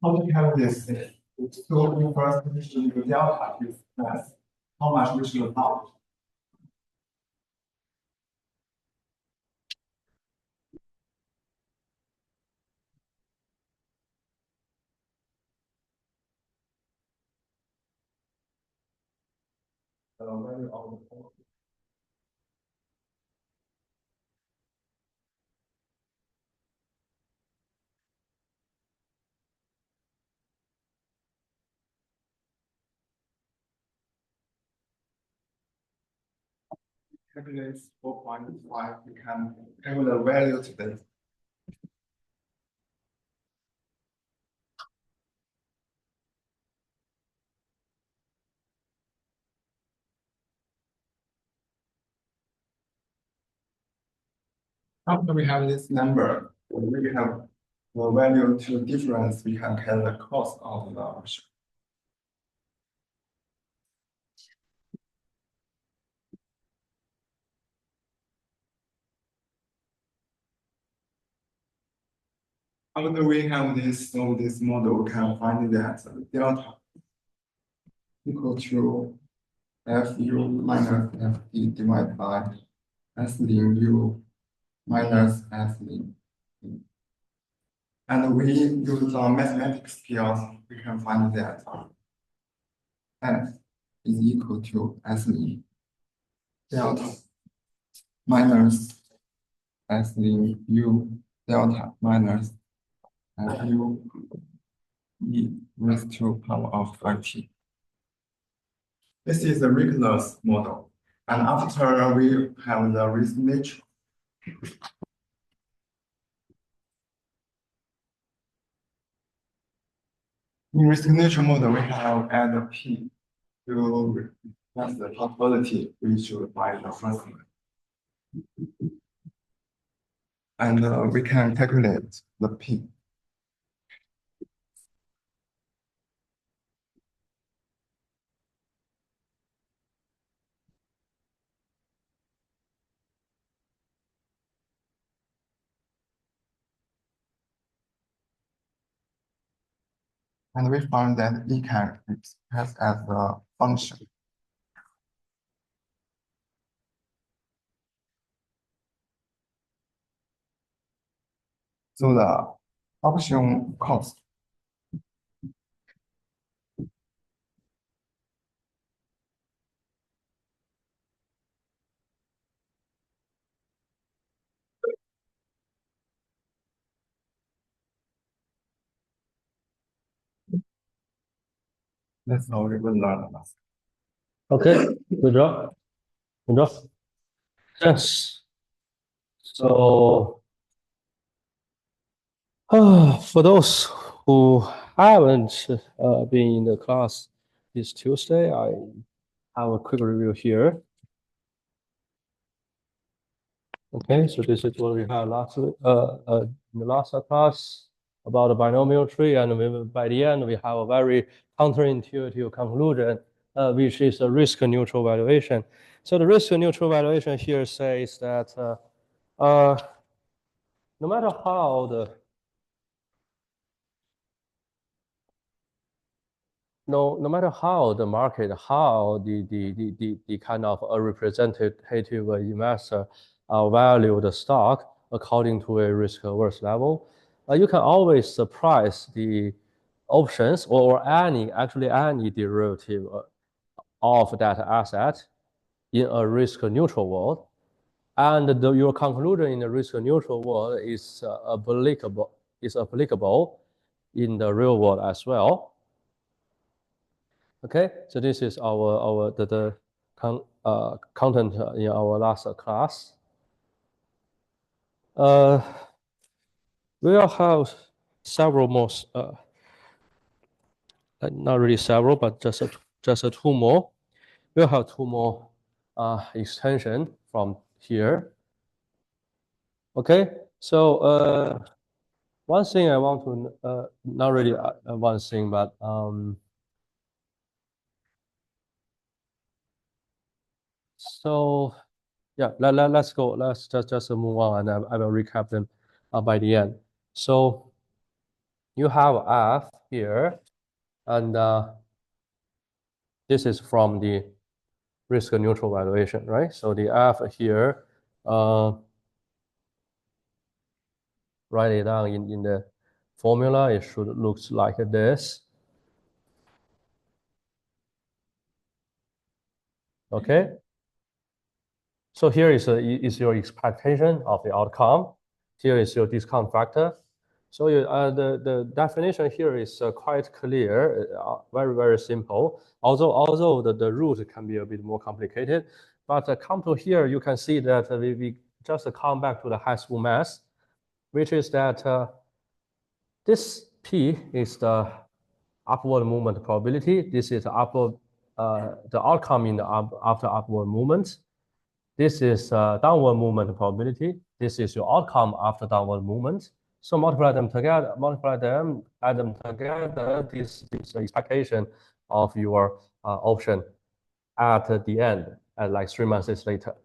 how do you have this? So we first we should use delta to express how much we should publish. The value of the port. Calculate 4.5, we can have the value today. After we have this number, we have the value to difference, we can calculate the cost of the option. After we have this, so this model, we can find that delta equal to Fu minus Fd divided by S ln U minus S ln. And we use mathematics skills, we can find that F is equal to S ln delta minus S ln U delta minus Fu e raised to power of 5t. This is the reckless model. And after we have the risk nature. In risk nature model, we have add P to that's the probability we should buy the first one. And we can calculate the P. And we found that it can express as a function. So the option cost that's how we will learn about. Okay, good job. Good job. Thanks. So, for those who haven't been in the class this Tuesday, I have a quick review here. Okay, so this is what we had last in the last class about the binomial tree, and by the end we have a very counterintuitive conclusion, which is a risk-neutral valuation. So the risk-neutral valuation here says that no matter how the no matter how the market, how the kind of a representative investor value the stock according to a risk-averse level, you can always surprise the options or any derivative of that asset in a risk-neutral world. And your conclusion in the risk-neutral world is applicable in the real world as well. Okay, so this is the content in our last class. We will have several more, not really several, but just two more. We'll have two more extension from here. Okay, so one thing I want to, not really one thing, but so yeah, let's go. Let's just move on, and I will recap them by the end. So you have F here, and this is from the risk neutral valuation, right? So the F here, write it down in the formula. It should look like this. Okay. So here is your expectation of the outcome. Here is your discount factor. So the definition here is quite clear, very simple. Although the root can be a bit more complicated, but come to here, you can see that we just come back to the high school math, which is that this P is the upward movement probability. This is the outcome in the after upward movement. This is downward movement probability. This is your outcome after downward movement. So multiply them together, add them together. This is the expectation of your option at the end, at like 3 months later,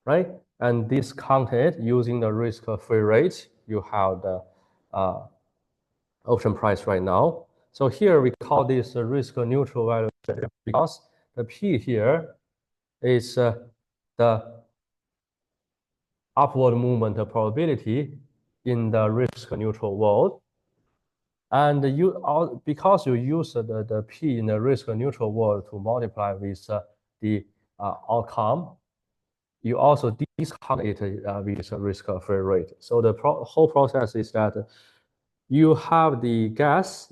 right? And discounted using the risk-free rate, you have the option price right now. So here we call this risk-neutral value because the P here is the upward movement probability in the risk neutral world. And because you use the P in the risk neutral world to multiply with the outcome, you also discount it with risk-free rate. So the whole process is that you have the guess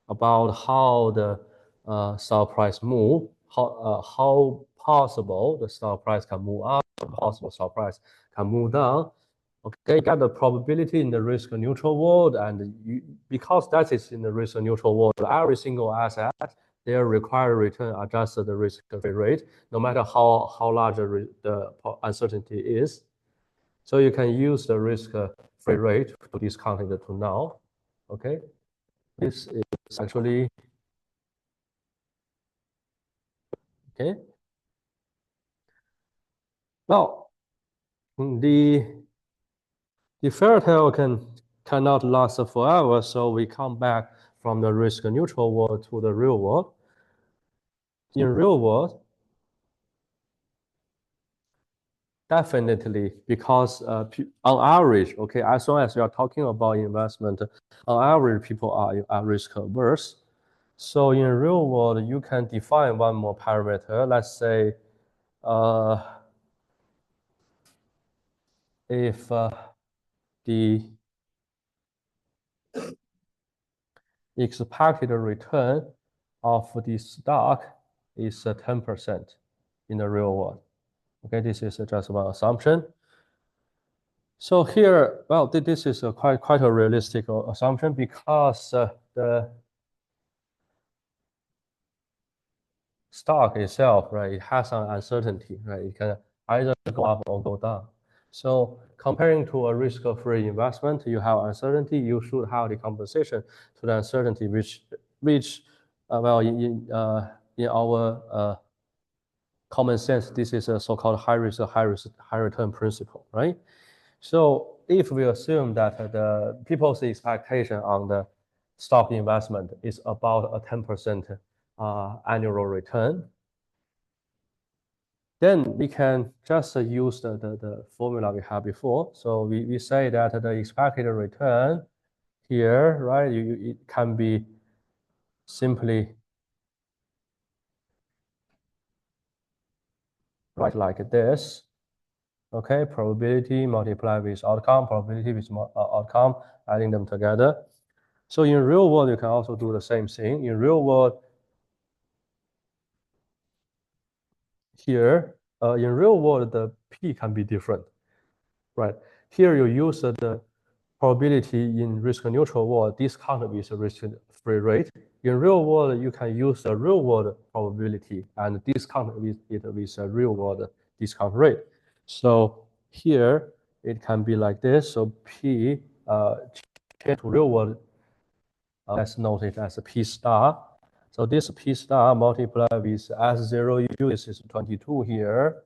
about how the stock price move, how possible the stock price can move up, possible stock price can move down. Okay, you get the probability in the risk neutral world, and because that is in the risk neutral world, every single asset, their required return adjusted the risk-free rate, no matter how large the uncertainty is. So you can use the risk-free rate to discount it to now. Okay, this is actually okay. Now, the fairy tale cannot last forever, so we come back from the risk neutral world to the real world. In real world, definitely, because on average, okay, as long as we are talking about investment, on average, people are risk averse. So in real world, you can define one more parameter. Let's say if the expected return of the stock is 10% in the real world. Okay, this is just one assumption. So here, well, this is quite a realistic assumption because the stock itself, right, it has an uncertainty, right? It can either go up or go down. So comparing to a risk-free investment, you have uncertainty. You should have the compensation to the uncertainty, which well, in our common sense, this is a so-called high risk, high return principle, right? So if we assume that the people's expectation on the stock investment is about a 10% annual return, then we can just use the formula we had before. So we say that the expected return here, right, it can be simply write like this. Okay, probability multiplied with outcome, probability with outcome, adding them together. So in real world, you can also do the same thing. In real world, here, in real world, the P can be different, right? Here you use the probability in risk neutral world discount with risk-free rate. In real world, you can use the real world probability and discount with it with a real world discount rate. So here it can be like this. So P change to real world, let's note it as a P star. So this P star multiplied with S0U, this is 22 here,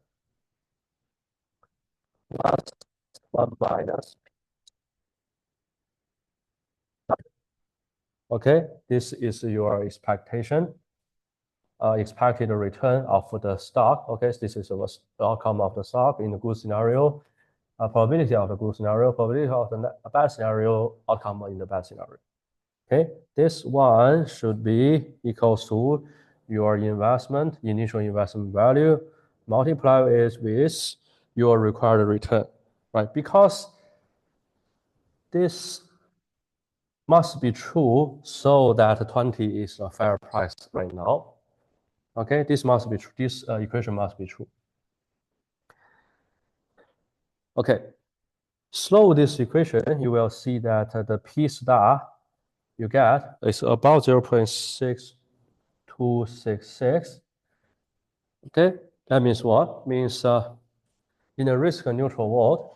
plus 1 minus Okay, this is your expectation, expected return of the stock. Okay, this is the outcome of the stock in the good scenario, probability of the good scenario, probability of the bad scenario, outcome in the bad scenario. Okay, this one should be equals to your investment, initial investment value, multiply it with your required return, right? Because this must be true so that 20 is a fair price right now. Okay, this must be true. This equation must be true. Okay, solve this equation, you will see that the P star you get is about 0.6266. Okay, that means what? Means in a risk neutral world,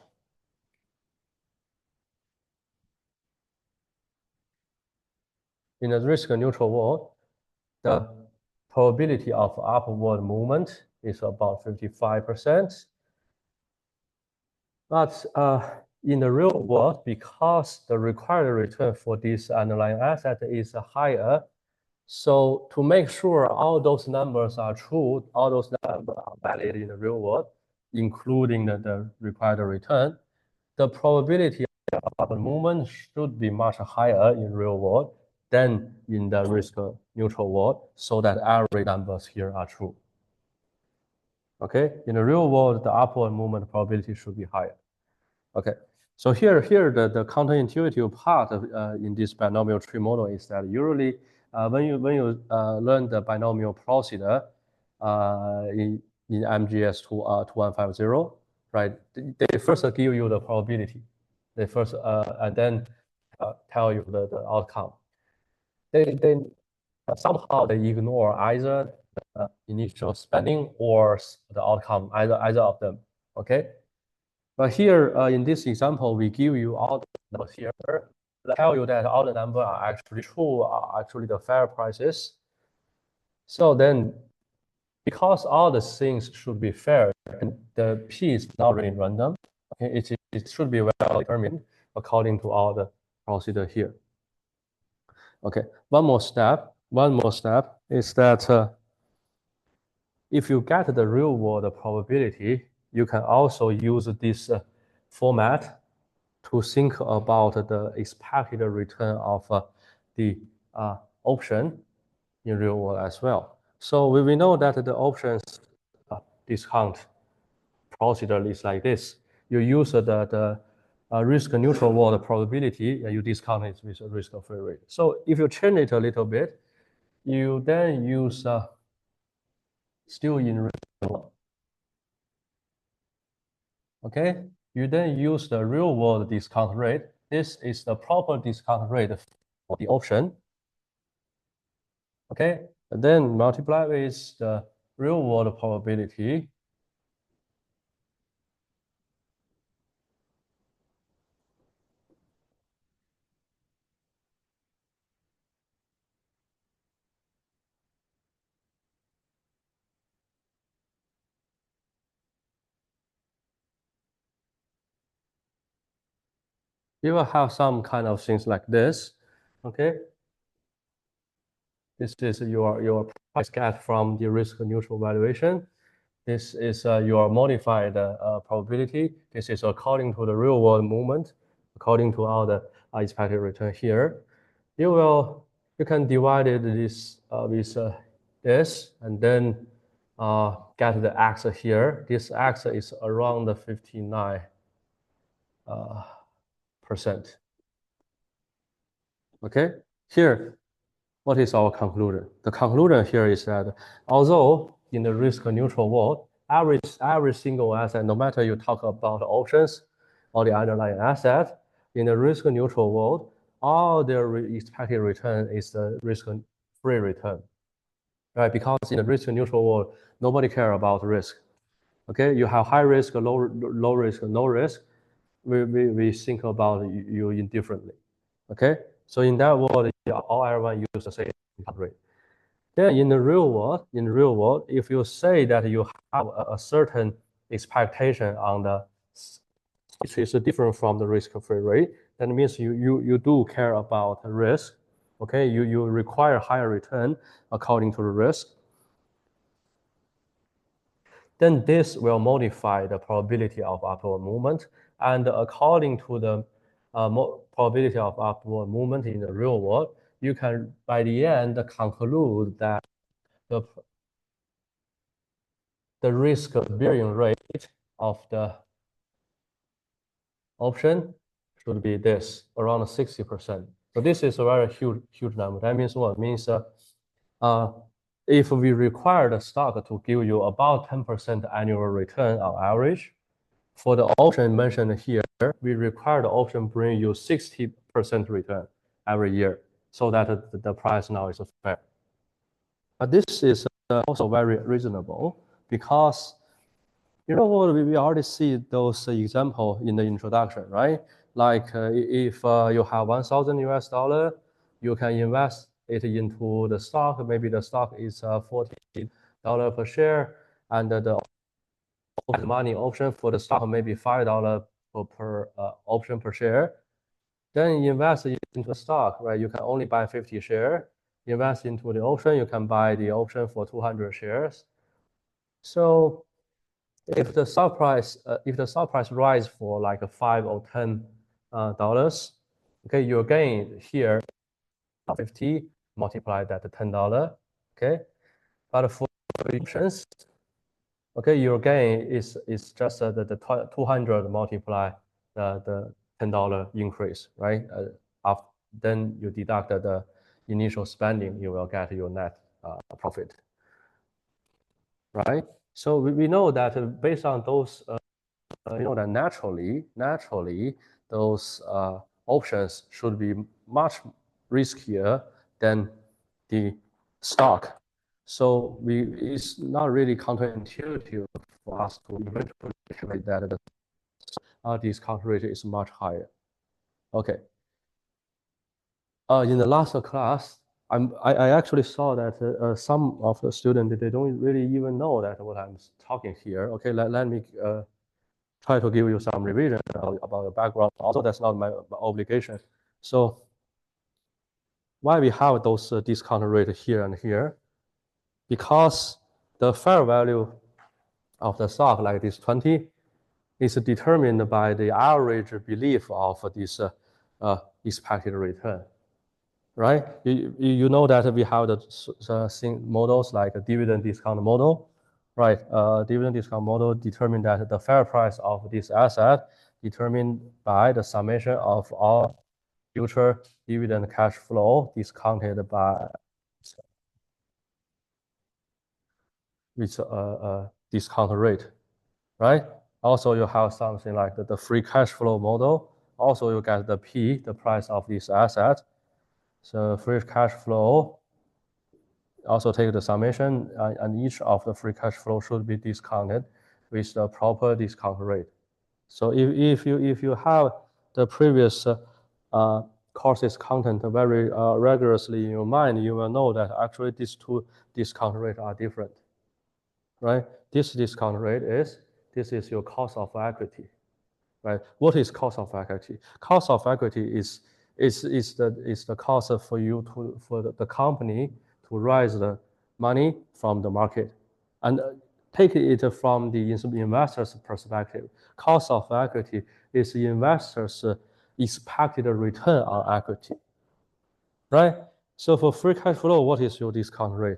the probability of upward movement is about 55%. But in the real world, because the required return for this underlying asset is higher, so to make sure all those numbers are true, all those numbers are valid in the real world, including the required return, the probability of the movement should be much higher in real world than in the risk neutral world, so that every numbers here are true. Okay, in the real world, the upward movement probability should be higher. Okay, so here the counterintuitive part of, in this binomial tree model is that usually when you learn the binomial procedure in MGS 2150, right? They first give you the probability. They first and then tell you the outcome. They somehow they ignore either initial spending or the outcome, either of them. Okay. But here in this example, we give you all the numbers here. Tell you that all the numbers are actually true, are actually the fair prices. So then, because all the things should be fair, and the P is not really random. Okay, it should be well determined according to all the procedure here. Okay, one more step is that if you get the real world probability, you can also use this format to think about the expected return of the option in real world as well. So we know that the options discount procedure is like this. You use the risk neutral world probability and you discount it with a risk-free rate. So if you change it a little bit, you then use still in real world. Okay, you then use the real world discount rate. This is the proper discount rate for the option. Okay, and then multiply with the real world probability. You will have some kind of things like this. Okay, this is your price get from the risk neutral valuation. This is your modified probability. This is according to the real world movement, according to all the expected return here. You can divide this with this and then get the x here. This x is around the 59%. Okay, here, what is our conclusion? The conclusion here is that although in the risk neutral world, every single asset, no matter you talk about options or the underlying asset, in the risk neutral world, all their expected return is the risk-free return, right? Because in the risk neutral world, nobody care about risk. Okay, you have high risk, low risk, no risk. We think about you indifferently. Okay, so in that world, all everyone use the same rate. Then in the real world, if you say that you have a certain expectation on the, which is different from the risk-free rate, that means you do care about risk. Okay, you require higher return according to the risk. Then this will modify the probability of upward movement. And according to the probability of upward movement in the real world, you can, by the end, conclude that the risk bearing rate of the option should be this, around 60%. So this is a very huge number. That means what? It means if we require the stock to give you about 10% annual return on average, for the option mentioned here, we require the option bring you 60% return every year, so that the price now is fair. But this is also very reasonable because we already see those examples in the introduction, right? Like if you have 1,000 US dollar, you can invest it into the stock. Maybe the stock is $40 per share, and the money option for the stock maybe $5 per option per share. Then invest into the stock, right? You can only buy 50 shares. Invest into the option, you can buy the option for 200 shares. So if the stock price rise for like $5 or $10, okay, your gain here 50 multiply that to $10, okay. But for options, okay, your gain is just the 200 multiply the $10 increase, right? Then you deduct the initial spending, you will get your net profit, right? So we know that based on those, you know that naturally those options should be much riskier than the stock. So it's not really counterintuitive for us to eventually calculate that the discount rate is much higher. Okay. In the last class, I actually saw that some of the students, they don't really even know that what I'm talking here. Okay, let me try to give you some revision about the background. Also, that's not my obligation. So why we have those discount rate here and here? Because the fair value of the stock, like this 20, is determined by the average belief of this expected return, right? You know that we have the models like a dividend discount model, right? Dividend discount model determine that the fair price of this asset determined by the summation of all future dividend cash flow discounted by with a discount rate, right? Also, you have something like the free cash flow model. Also, you get the P, the price of this asset. So free cash flow also take the summation, and each of the free cash flow should be discounted with the proper discount rate. So if you have the previous courses content very rigorously in your mind, you will know that actually these two discount rates are different, right? This discount rate this is your cost of equity, right? What is cost of equity? Cost of equity is the cost for the company to raise the money from the market, and take it from the investor's perspective. Cost of equity is the investor's expected return on equity, right? So for free cash flow, what is your discount rate?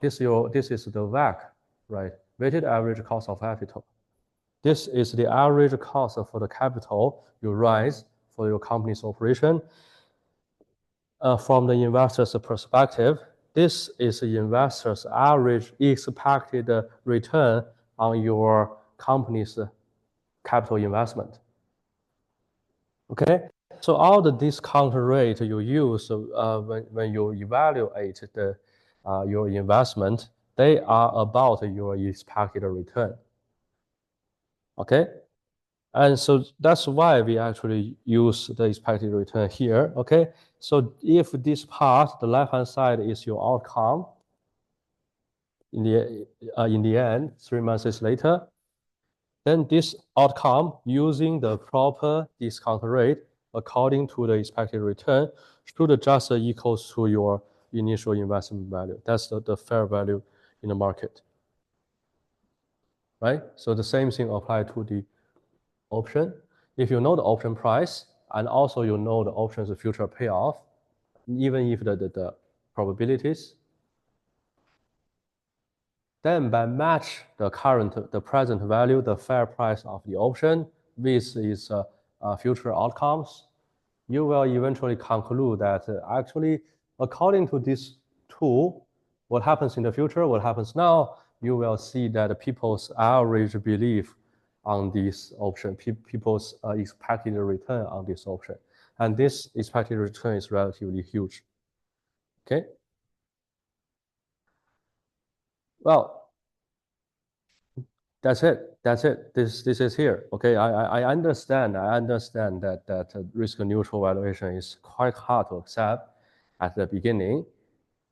This is the WACC, right? Weighted average cost of capital. This is the average cost for the capital you raise for your company's operation. From the investor's perspective, this is the investor's average expected return on your company's capital investment. Okay, so all the discount rate you use when you evaluate your investment, they are about your expected return. Okay, and so that's why we actually use the expected return here. Okay, so if this part, the left-hand side, is your outcome in the end, 3 months later, then this outcome using the proper discount rate according to the expected return should just equals to your initial investment value. That's the fair value in the market, right? So the same thing apply to the option. If you know the option price and also you know the option's future payoff, even if the probabilities, then by match the present value, the fair price of the option with its future outcomes, you will eventually conclude that actually, according to this tool, what happens in the future, what happens now, you will see that people's average belief on this option, people's expected return on this option. And this expected return is relatively huge. Okay. Well, that's it. That's it. This is here. Okay. I understand. I understand that risk neutral valuation is quite hard to accept at the beginning.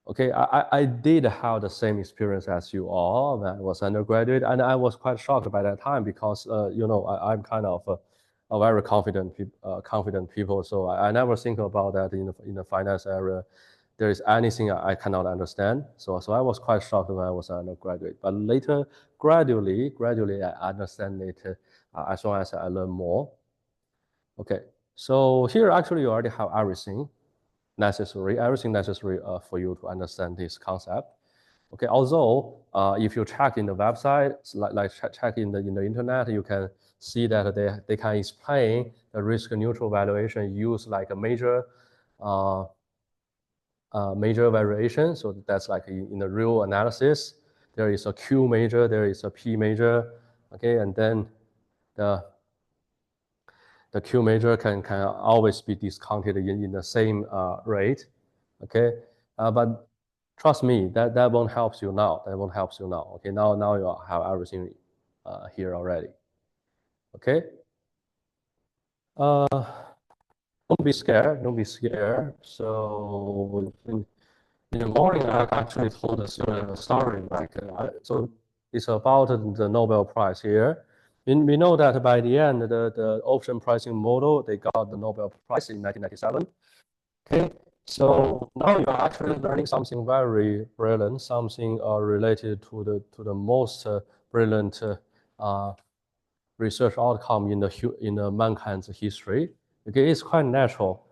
Okay, I did have the same experience as you all when I was undergraduate, and I was quite shocked by that time because you know I'm kind of a very confident people, so I never think about that in the finance area. There is anything I cannot understand, so I was quite shocked when I was an undergraduate. But later, gradually I understand it as long as I learn more. Okay, so here actually you already have everything necessary for you to understand this concept. Okay, although if you check in the website, check in the internet, you can see that they can explain the risk neutral valuation use like a major variation. So that's like in the real analysis, there is a Q major, there is a P major. Okay, and then the Q major can always be discounted in the same rate. Okay, but trust me, that won't help you now. That won't help you now. Okay, now you have everything here already. Okay. Don't be scared. Don't be scared. So in the morning, I actually told the student a story. Like so, it's about the Nobel Prize here. We know that by the end, the option pricing model, they got the Nobel Prize in 1997. Okay, so now you're actually learning something very brilliant, something related to the most brilliant research outcome in the mankind's history. Okay, it's quite natural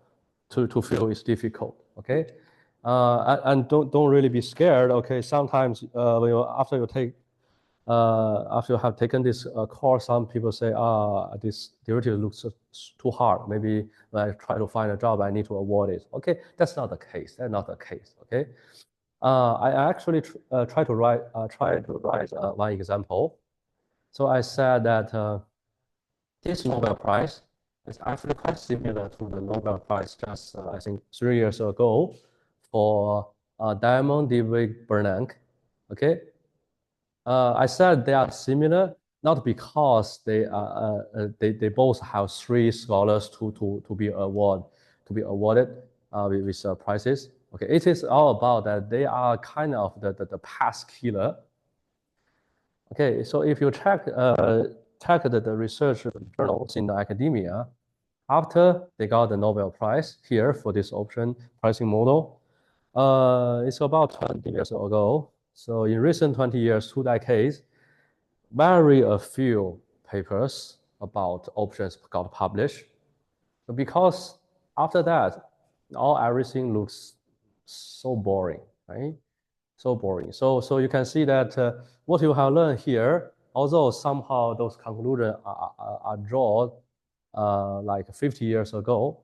to feel it's difficult. Okay, and don't really be scared. Okay, sometimes when after you have taken this course, some people say, this derivative looks too hard. Maybe when I try to find a job, I need to avoid it. Okay, that's not the case. That's not the case. Okay, I actually try to write one example. So I said that this Nobel Prize is actually quite similar to the Nobel Prize just I think 3 years ago for Diamond Dewey Bernanke. Okay, I said they are similar not because they both have 3 scholars to be awarded with prizes. Okay, it is all about that they are kind of the past killer. Okay, so if you check the research journals in the academia, after they got the Nobel Prize here for this option pricing model, it's about 20 years ago. So in recent 20 years, 2 decades, very a few papers about options got published. Because after that, everything looks so boring, right? So boring. So you can see that what you have learned here, although somehow those conclusions are drawn like 50 years ago,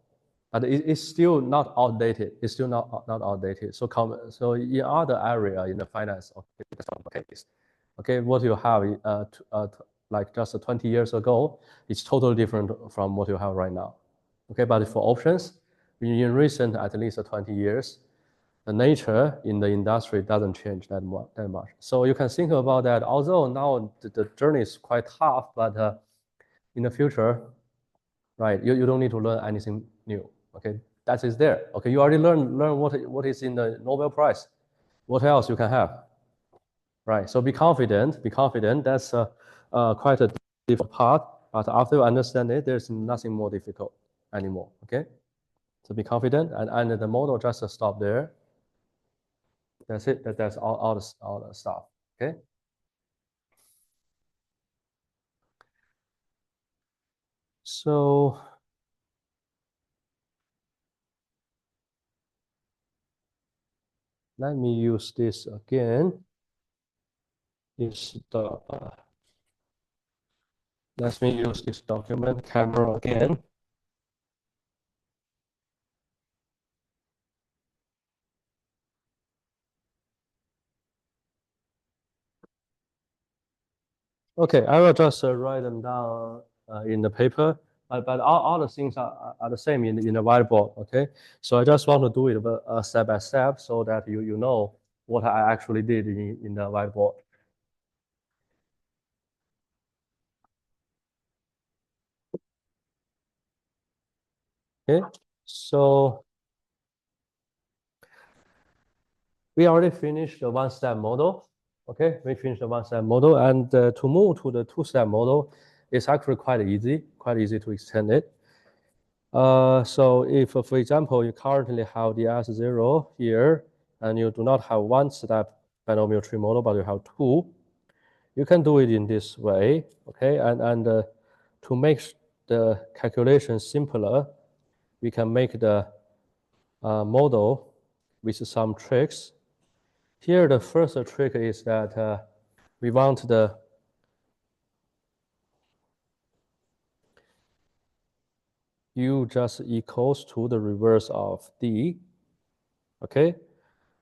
but it's still not outdated. It's still not outdated. So in other area in the finance, okay, that's not the case. Okay, what you have like just 20 years ago, it's totally different from what you have right now. Okay, but for options, in recent at least 20 years, the nature in the industry doesn't change that much. So you can think about that. Although now the journey is quite tough, but in the future, right, you don't need to learn anything new. Okay, that is there. Okay, you already learn what is in the Nobel Prize. What else you can have? Right. So be confident. Be confident. That's quite a difficult part. But after you understand it, there's nothing more difficult anymore. Okay, so be confident, and the model just stop there. That's it. That's all the stuff. Okay. So let me use this again. Let me use this document camera again. Okay, I will just write them down in the paper, but all the things are the same in the whiteboard. Okay, so I just want to do it step by step so that you know what I actually did in the whiteboard. Okay, so we already finished the one-step model. Okay, we finished the one-step model, and to move to the two-step model, it's actually quite easy to extend it. So if, for example, you currently have the S0 here, and you do not have one-step binomial tree model, but you have two, you can do it in this way, okay? And to make the calculation simpler, we can make the model with some tricks. Here, the first trick is that we want the U just equals to the reverse of D, okay?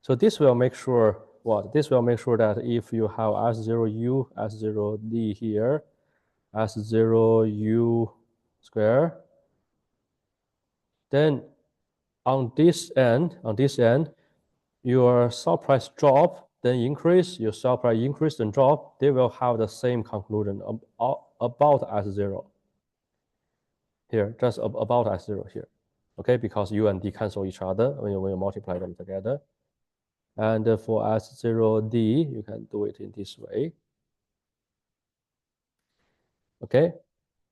So this will make sure what? This will make sure that if you have S0U, S0D here, S0U square, then on this end, your stock price drop, then increase, your stock price increase and drop, they will have the same conclusion about S0 here, just about S0 here, okay? Because U and D cancel each other when you multiply them together. And for S0D, you can do it in this way. Okay,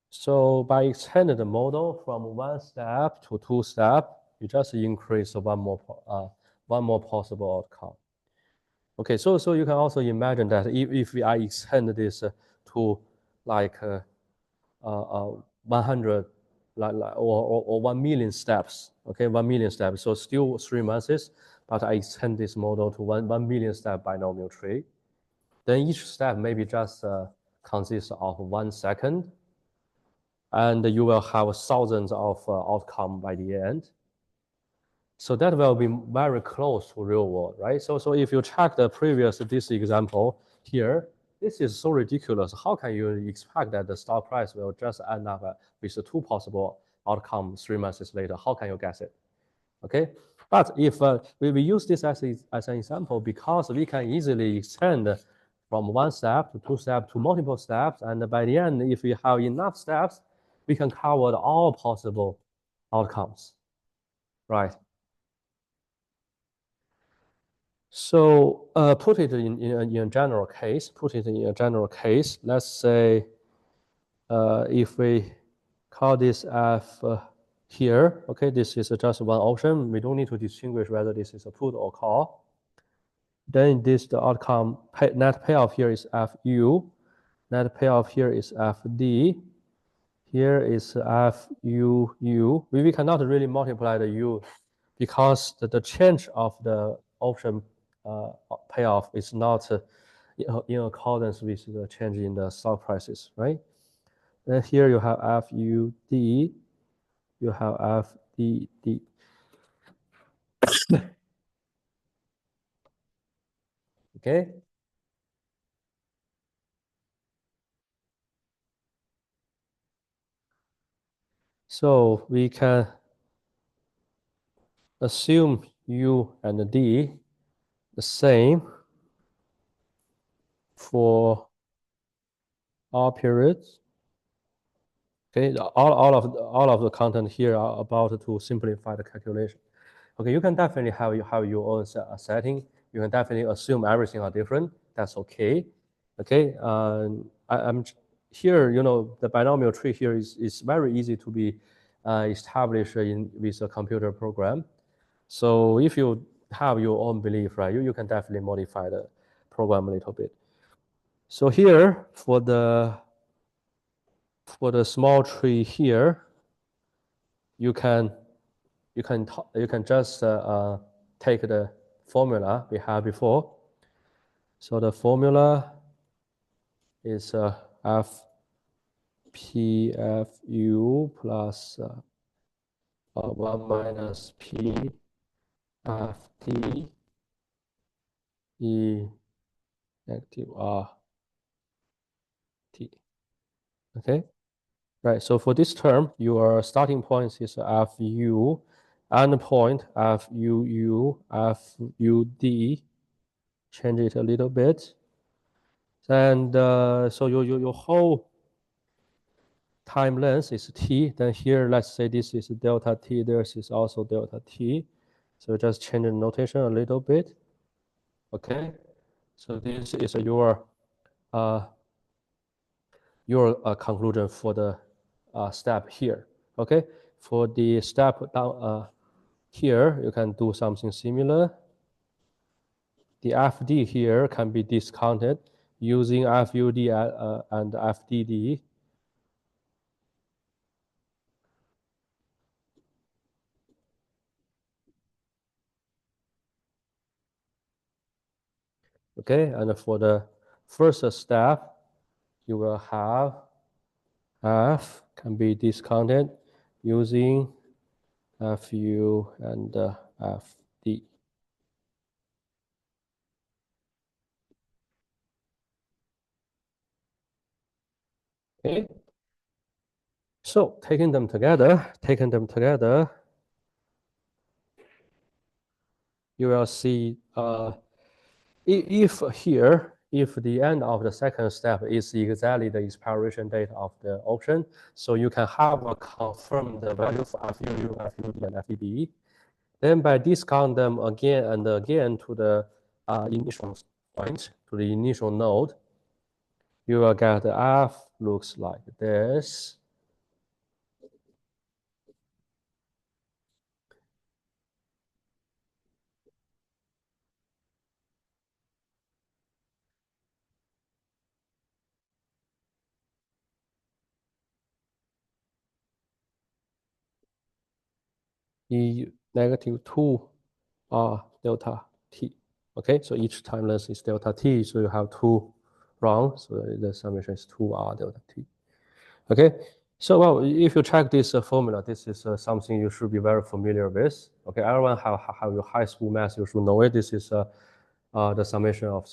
so by extending the model from one step to two step, you just increase one more possible outcome. Okay, so you can also imagine that if I extend this to like 100 or 1 million steps, okay, 1 million steps, so still 3 months, but I extend this model to 1 million step binomial tree. Then each step maybe just consists of 1 second, and you will have thousands of outcomes by the end. So that will be very close to real world, right? So if you check the previous this example here, this is so ridiculous. How can you expect that the stock price will just end up with two possible outcomes 3 months later? How can you guess it? Okay, but if we use this as an example because we can easily extend from one step to two steps to multiple steps, and by the end, if we have enough steps, we can cover all possible outcomes, right? So put it in a general case. Let's say if we call this F here, okay, this is just one option. We don't need to distinguish whether this is a put or call. Then the outcome net payoff here is FU. Net payoff here is FD. Here is FUU. We cannot really multiply the U because the change of the option payoff is not in accordance with the change in the stock prices, right? Then here you have FUD, you have FDD. Okay. So we can assume U and D the same for all periods. Okay, all of the content here are about to simplify the calculation. Okay, you can definitely have your own setting. You can definitely assume everything are different. That's okay. Okay, I'm here. You know, the binomial tree here is very easy to be established with a computer program. So if you have your own belief, right, you can definitely modify the program a little bit. So here for the small tree here, you can just take the formula we had before. So the formula is f p f u plus 1 minus p f t e negative r t. Okay, right. So for this term, your starting point is f u, end point f u u f u d. Change it a little bit, and so your whole time length is t. Then here, let's say this is delta t. This is also delta t. So just change the notation a little bit. Okay. So this is your conclusion for the step here. Okay. For the step down here, you can do something similar. The FD here can be discounted using FUD and FDD. Okay, and for the first step, you will have F can be discounted using FU and FD. Okay, so taking them together, you will see if here, if the end of the second step is exactly the expiration date of the option, so you can have a confirmed value for FUU, FUD, and FED. Then by discount them again and again to the initial point, to the initial node, you will get F looks like this. E negative 2 R delta T. Okay, so each time length is delta T, so you have 2 rounds, so the summation is 2 R delta T. Okay, so well, if you check this formula, this is something you should be very familiar with. Okay, everyone have your high school math, you should know it. This is the summation of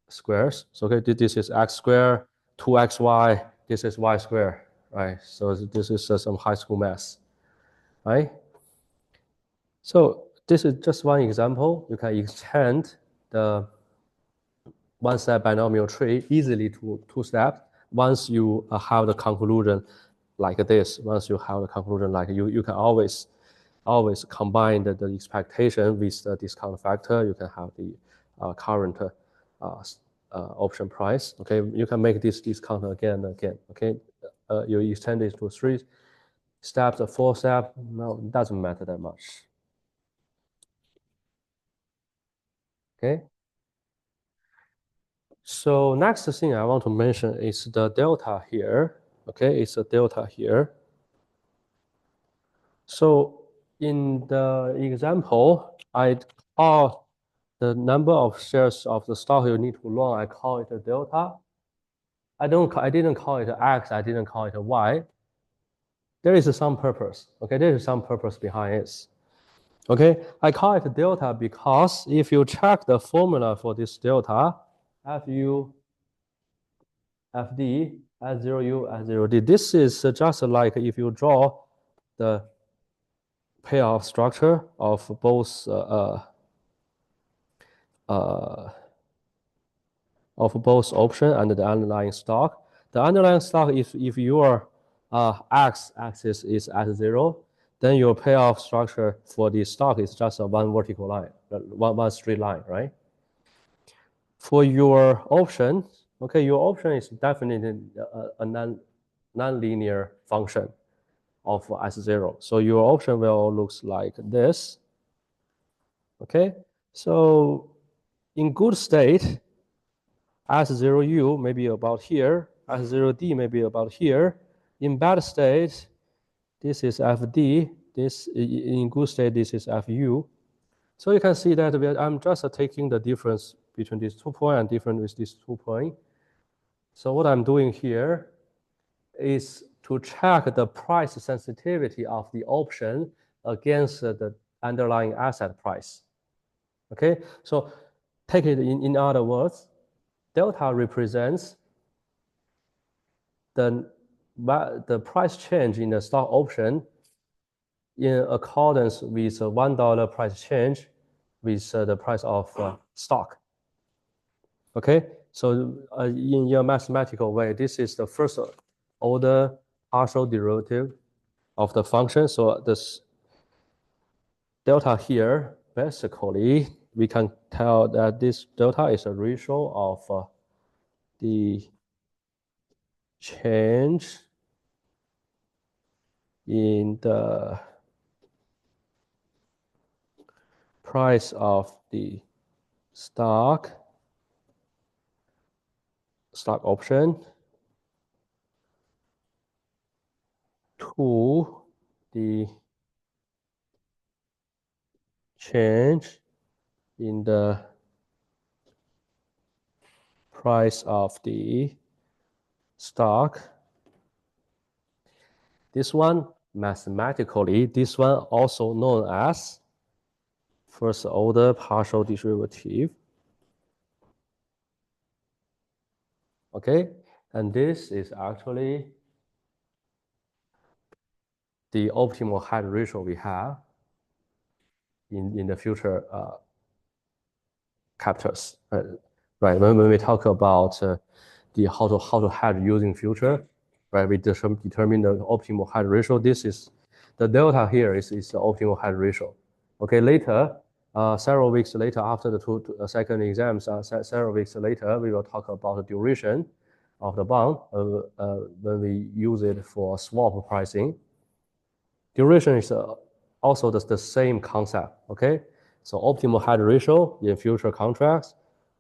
squares. So okay, this is x squared, 2xy, this is y squared, right? So this is some high school math, right? So this is just one example. You can extend the one-step binomial tree easily to 2 steps once you have the conclusion like this. Once you have the conclusion like you can always combine the expectation with the discount factor. You can have the current option price. Okay, you can make this discount again and again. Okay, you extend it to 3 steps or 4 steps. No, it doesn't matter that much. Okay. So next thing I want to mention is the delta here. Okay, it's a delta here. So in the example, I call the number of shares of the stock you need to long, I call it a delta. I didn't call it X, I didn't call it Y. There is some purpose. Okay, there is some purpose behind it. Okay, I call it delta because if you check the formula for this delta, FU FD S0U S0D. This is just like if you draw the payoff structure of both option and the underlying stock. The underlying stock, if your x-axis is at 0, then your payoff structure for the stock is just a one vertical line, one straight line, right? For your option, okay, your option is definitely a non-linear function. of S0. So your option will looks like this. Okay, so in good state, S0U may be about here, S0D may be about here. In bad state, this is FD, this in good state, this is FU. So you can see that I'm just taking the difference between these 2 points and different with these 2 points. So what I'm doing here is to check the price sensitivity of the option against the underlying asset price. Okay, so take it in other words, delta represents the price change in the stock option in accordance with a $1 price change with the price of stock. Okay, so in your mathematical way, this is the first order partial derivative of the function. So this delta here, basically, we can tell that this delta is a ratio of the change in the price of the stock option to the change in the price of the stock. This one, mathematically, this one also known as first order partial derivative. Okay, and this is actually the optimal hedge ratio we have in the future captures. Right, when we talk about the how to hedge using future, right? We determine the optimal hedge ratio. This is the delta here is the optimal hedge ratio. Okay, later, several weeks later, after the second exams, several weeks later, we will talk about the duration of the bond when we use it for swap pricing. Duration is also the same concept. Okay, so optimal hedge ratio in future contracts,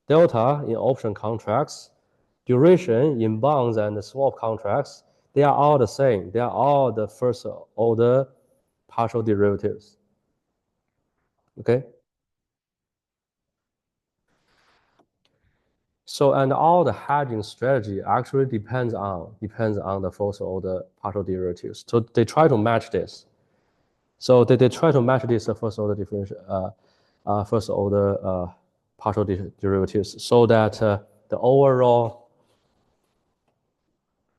delta in option contracts, duration in bonds and swap contracts, they are all the same. They are all the first order partial derivatives. Okay. So, and all the hedging strategy actually depends on the first order partial derivatives. So they try to match this. So they try to match this first order differential, first order partial derivatives, so that the overall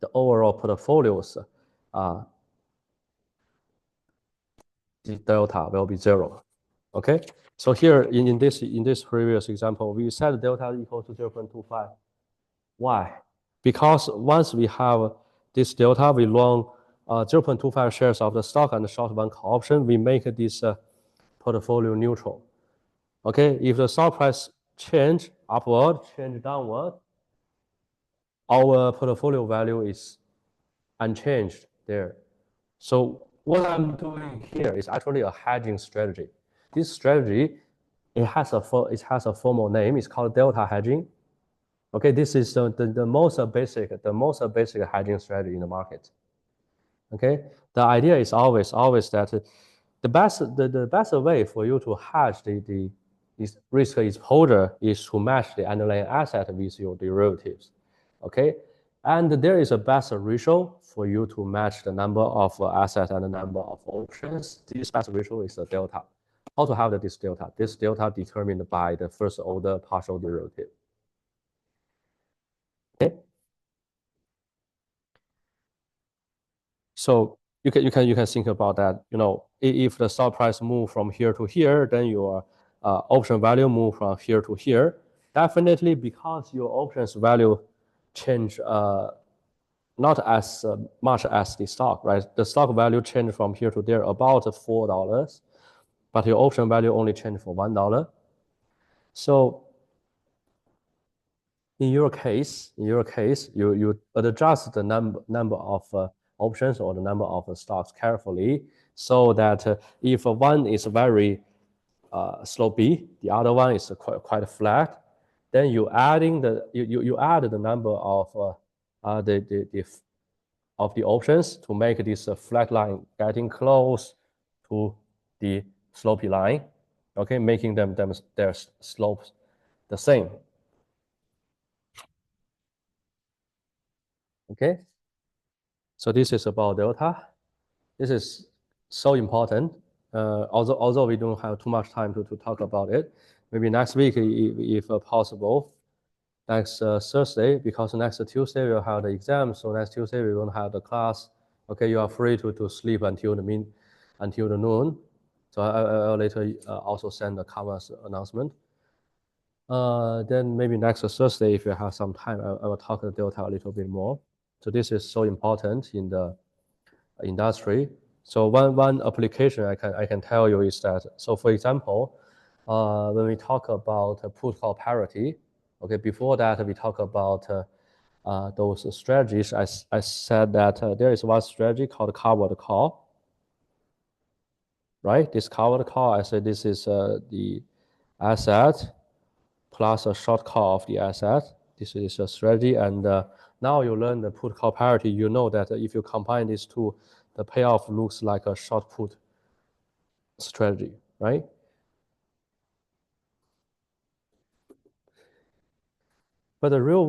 portfolios the delta will be 0. Okay, so here in this previous example, we set delta equal to 0.25. Why? Because once we have this delta, we long 0.25 shares of the stock and the short one call option, we make this portfolio neutral. Okay, if the stock price change upward, change downward, our portfolio value is unchanged there. So what I'm doing here is actually a hedging strategy. This strategy, it has a formal name. It's called delta hedging. Okay, this is the most basic hedging strategy in the market. Okay, the idea is always that the best way for you to hedge the risk exposure is to match the underlying asset with your derivatives. Okay, and there is a best ratio for you to match the number of assets and the number of options. This best ratio is the delta. How to have this delta? This delta determined by the first order partial derivative. Okay. So you can think about that. You know, if the stock price move from here to here, then your option value move from here to here. Definitely, because your options value change not as much as the stock, right? The stock value change from here to there about $4, but your option value only change for $1. So in your case, you adjust the number of options or the number of stocks carefully, so that if one is very slopey, the other one is quite flat, then you add the number of the options to make this flat line getting close to the slopey line, okay, making their slopes the same. Okay, so this is about delta. This is so important. Although we don't have too much time to talk about it, maybe next week if possible, next Thursday, because next Tuesday we'll have the exam, so next Tuesday we won't have the class. Okay, you are free to sleep until the noon. So I'll later also send the comments announcement. Then maybe next Thursday, if you have some time, I will talk the delta a little bit more. So this is so important in the industry. So one application I can tell you is that, so for example, when we talk about put call parity, okay, before that we talk about those strategies. I said that there is one strategy called covered call, right? This covered call, I said this is the asset plus a short call of the asset. This is a strategy, and now you learn the put call parity. You know that if you combine these two, the payoff looks like a short put strategy, right? But in real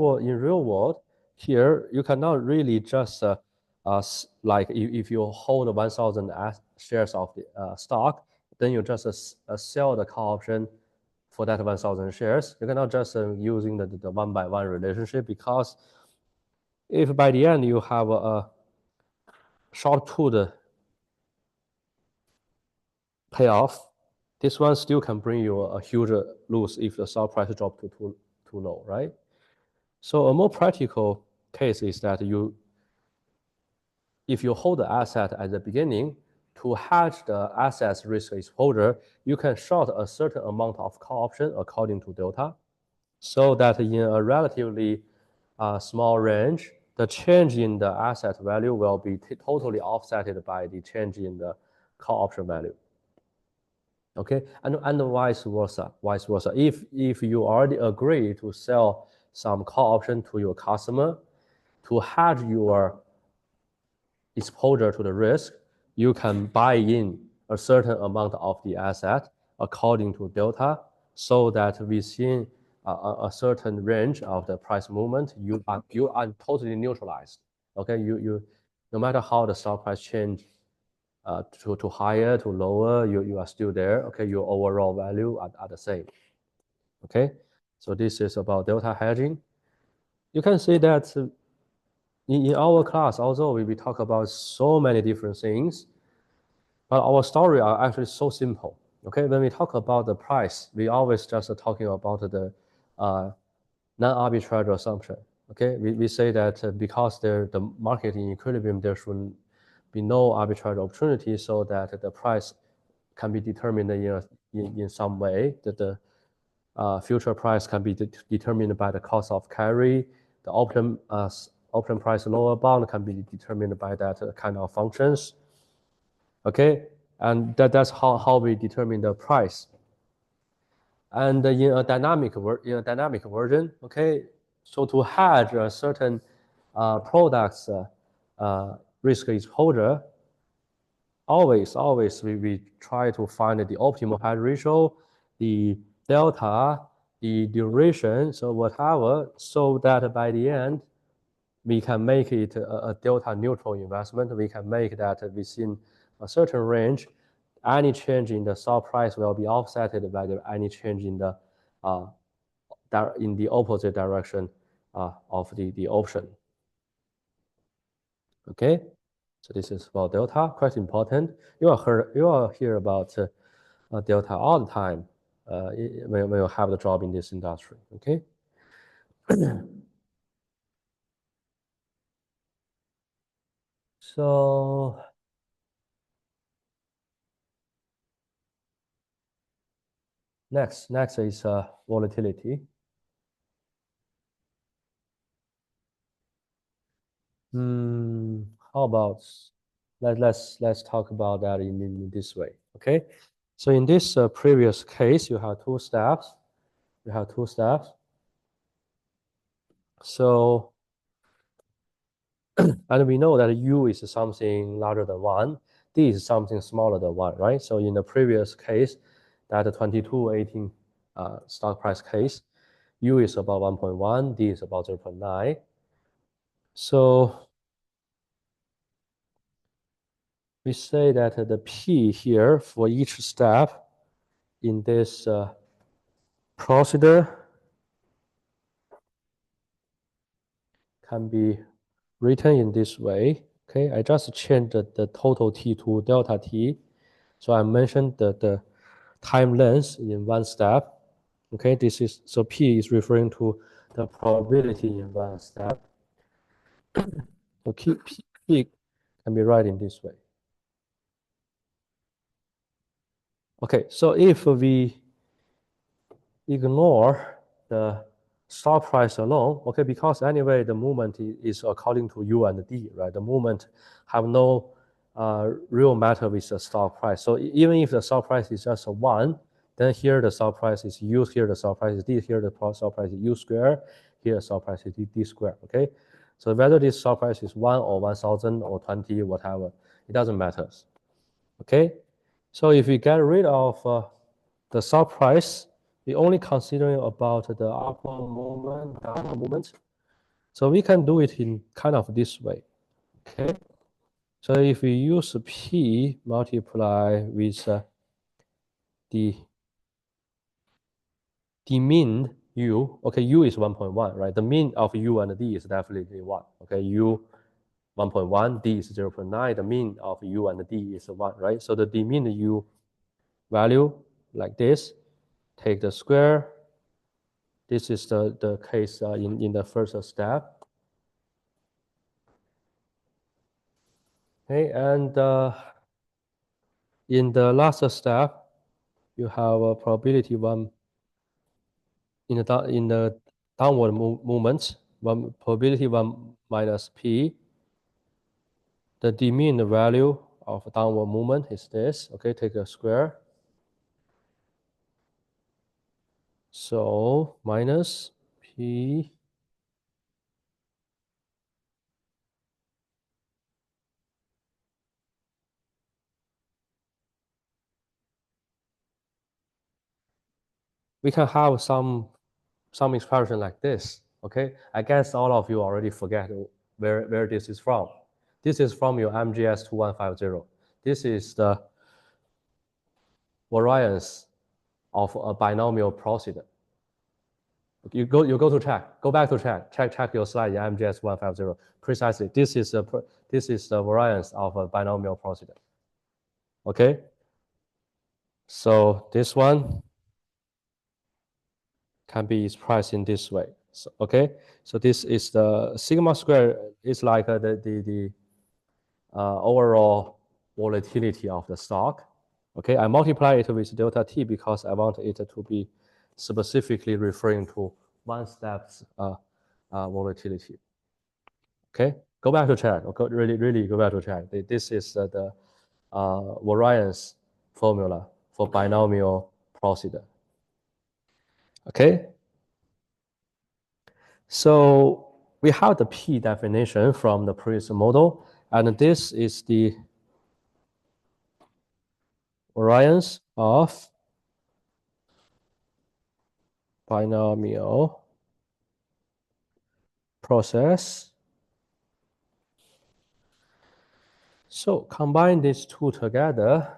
world, here you cannot really just like if you hold 1,000 shares of the stock, then you just sell the call option for that 1,000 shares. You cannot just using the one by one relationship, because if by the end you have a short put payoff, this one still can bring you a huge lose if the stock price drop to too low, right? So a more practical case is that if you hold the asset at the beginning, to hedge the asset's risk exposure, you can short a certain amount of call option according to delta, so that in a relatively small range, the change in the asset value will be totally offset by the change in the call option value. Okay, and vice versa. If you already agree to sell some call option to your customer to hedge your exposure to the risk, you can buy in a certain amount of the asset according to delta, so that within a certain range of the price movement, you are totally neutralized. Okay, you no matter how the stock price change to higher, to lower, you are still there. Okay, your overall value are the same. Okay, so this is about delta hedging. You can see that in our class, although we talk about so many different things, but our story are actually so simple. Okay, when we talk about the price, we always just talking about the non-arbitrage assumption. Okay, we say that because the market in equilibrium, there should be no arbitrage opportunity, so that the price can be determined in some way, that the future price can be determined by the cost of carry. The option price lower bound can be determined by that kind of functions. Okay, and that's how we determine the price. And in a dynamic version, okay, so to hedge a certain products risk exposure, always we try to find the optimal hedge ratio, the delta, the duration, so whatever, so that by the end we can make it a delta neutral investment. We can make that within a certain range. Any change in the stock price will be offset by any change in the opposite direction of the option. Okay, so this is about delta, quite important. You will hear about delta all the time when you have the job in this industry. Okay. So next is volatility. how about let's talk about that in this way, okay? So in this previous case, you have two steps. So, and we know that U is something larger than 1, D is something smaller than 1, right? So in the previous case, that 2218 stock price case, U is about 1.1, D is about 0.9. So we say that the P here for each step in this procedure can be written in this way. Okay, I just changed the total T to delta T. So I mentioned the time length in one step. Okay, this is, so P is referring to the probability in one step. So P can be written in this way. Okay, so if we ignore the stock price alone, okay, because anyway, the movement is according to U and D, right? The movement have no real matter with the stock price. So even if the stock price is just a 1, then here the stock price is U, here the stock price is D, here the stock price is U square, here the stock price is D square, okay? So whether this stock price is 1 or 1,000 or 20, whatever, it doesn't matter, okay? So if we get rid of the stock price, we only considering about the upward movement, downward movement. So we can do it in kind of this way, okay? So if we use P multiply with the mean U, okay, U is 1.1, right? The mean of U and D is definitely 1, okay? U 1.1, D is 0.9, the mean of U and D is 1, right? So the mean U value like this, take the square. This is the case in the first step. Okay, and in the last step, you have a probability 1 in the downward movement, probability 1 minus P. The mean value of downward movement is this. Okay, take a square. So minus P we can have some expression like this. Okay, I guess all of you already forget where this is from. This is from your MGS 2150. This is the variance of a binomial procedure. You go to check. Go back to check your slide in MGS 150. Precisely, this is the variance of a binomial procedure. Okay. So this one can be expressed in this way. So, okay. So this is the sigma square is like the overall volatility of the stock. Okay, I multiply it with delta t because I want it to be specifically referring to one step's volatility. Okay, go back to check. Okay, really go back to check. This is the variance formula for binomial procedure. Okay, so we have the P definition from the previous model, and this is the variance of binomial process. So combine these two together.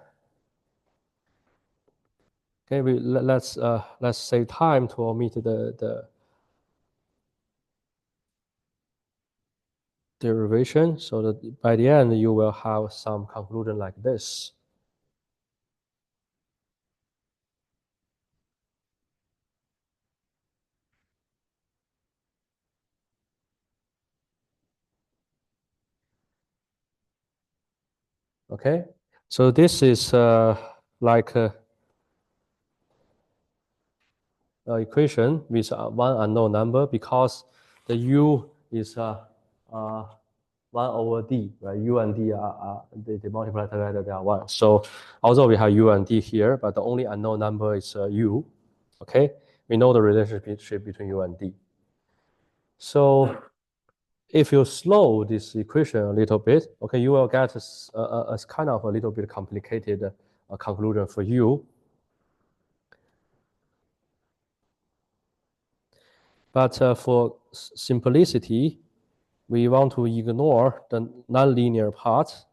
Okay, let's save time to omit the derivation, so that by the end you will have some conclusion like this. Okay, so this is like a equation with one unknown number because the u is 1 1 over d, right? U and d they multiply together, they are 1. So although we have u and d here, but the only unknown number is u, okay? We know the relationship between u and d. So if you slow this equation a little bit, okay, you will get a kind of a little bit complicated conclusion for u. But for simplicity, we want to ignore the nonlinear part.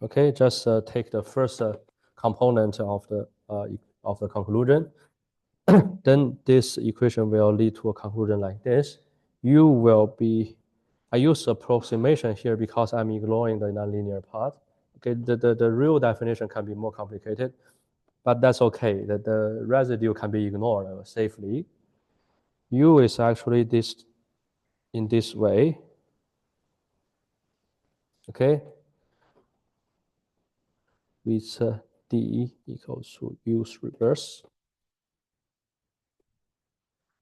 Okay, just take the first component of the conclusion. Then this equation will lead to a conclusion like this. U will be, I use approximation here because I'm ignoring the nonlinear part. Okay, the real definition can be more complicated, but that's okay. The residue can be ignored safely. U is actually this in this way. Okay, with d equals to u's reverse.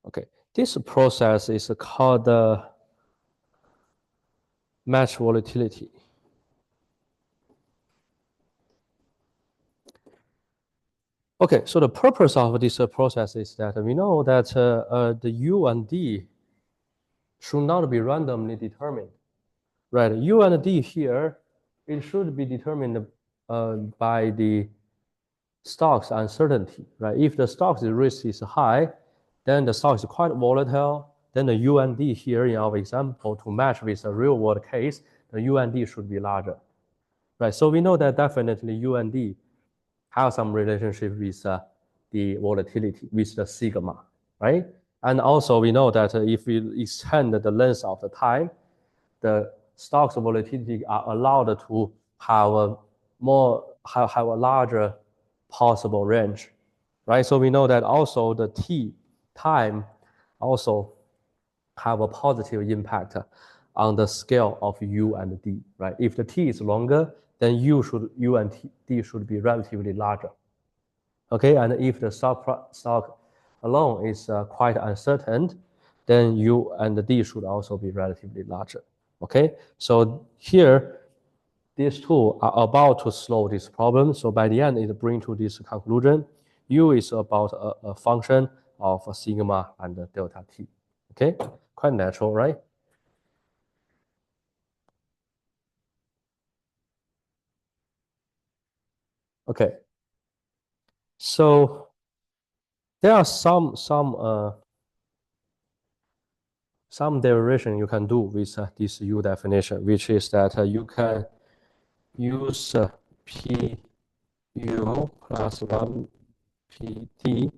Okay, this process is called match volatility. Okay, so the purpose of this process is that we know that the u and d should not be randomly determined, right? U and d here, it should be determined by the stock's uncertainty, right? If the stock's risk is high, then the stock is quite volatile. Then the U and D here in our example to match with the real world case, the U and D should be larger, right? So we know that definitely U and D have some relationship with the volatility, with the sigma, right? And also we know that if we extend the length of the time, the stock's volatility are allowed to have a larger possible range, right? So we know that also the t time also have a positive impact on the scale of u and d, right? If the t is longer, then u and d should be relatively larger. Okay, and if the stock alone is quite uncertain, then u and d should also be relatively larger. Okay, so here these two are about to solve this problem. So by the end, it brings to this conclusion. U is about a function of a sigma and delta t. Okay, quite natural, right? Okay, so there are some derivation you can do with this U definition, which is that you can use P U plus 1 P D,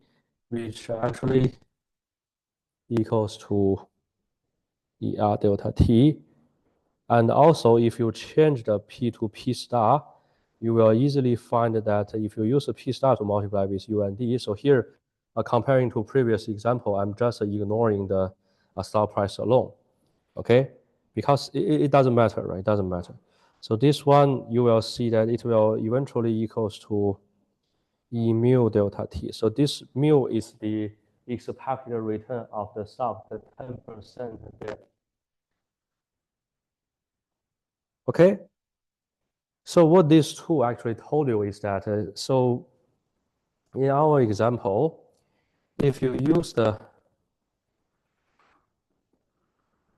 which actually equals to ER delta T. And also, if you change the P to P star, you will easily find that if you use a P star to multiply with U and D, so here, comparing to previous example, I'm just ignoring the stock price alone, okay? Because it doesn't matter, right? It doesn't matter. So this one, you will see that it will eventually equals to E mu delta T. So this mu is the expected return of the stock, the 10% there. Okay? So what these two actually told you is that, so in our example, if you use the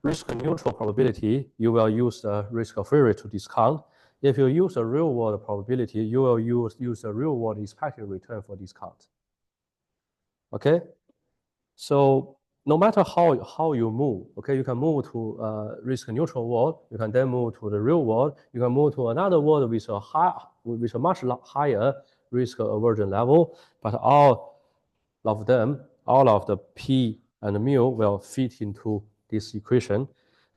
risk neutral probability, you will use the risk-free rate to discount. If you use the real world probability, you will use the real world expected return for discount. Okay? So no matter how you move, okay, you can move to risk neutral world, you can then move to the real world, you can move to another world with a much higher risk aversion level, but all of them, all of the P and mu will fit into this equation.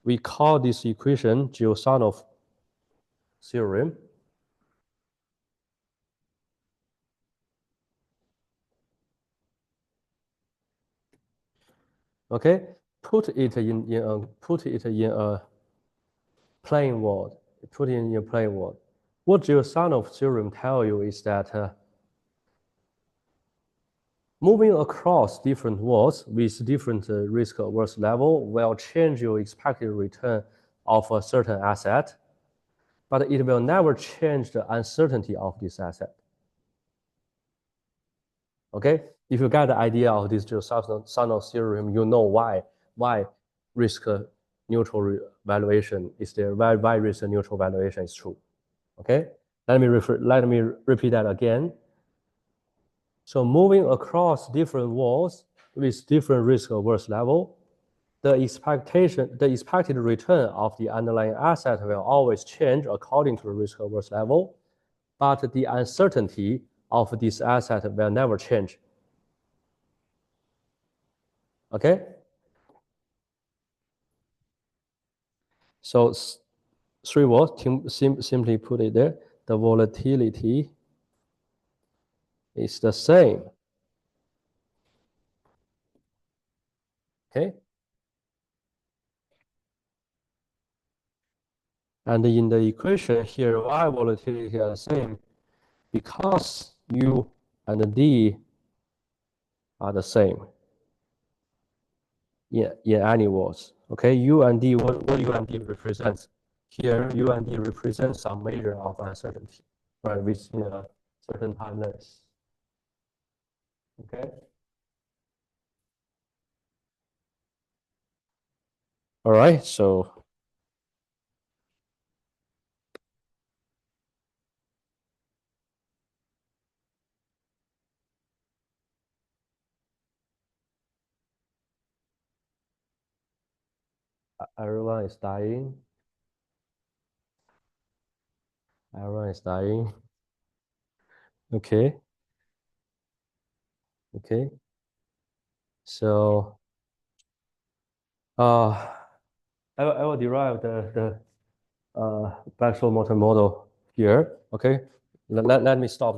We call this equation Gilsonov theorem. Okay, put it in a plain word. Put it in a plain word. What Gilsonov theorem tell you is that moving across different walls with different risk averse level will change your expected return of a certain asset, but it will never change the uncertainty of this asset. Okay, if you get the idea of this Sano theorem, you know why risk neutral valuation is there, why risk neutral valuation is true. Okay, let me repeat that again. So moving across different walls with different risk averse level, the expected return of the underlying asset will always change according to the risk averse level, but the uncertainty of this asset will never change. Okay? So 3 words, simply put it there, the volatility is the same. Okay? And in the equation here, y volatility are the same because U and D are the same in any words. Okay, U and D, what U and D represents? Here, U and D represents some measure of uncertainty, right, within a certain time length. Okay. All right, so everyone is dying. Everyone is dying. Okay. Okay. So I will derive the Baxter motor model here. Okay. Let me stop.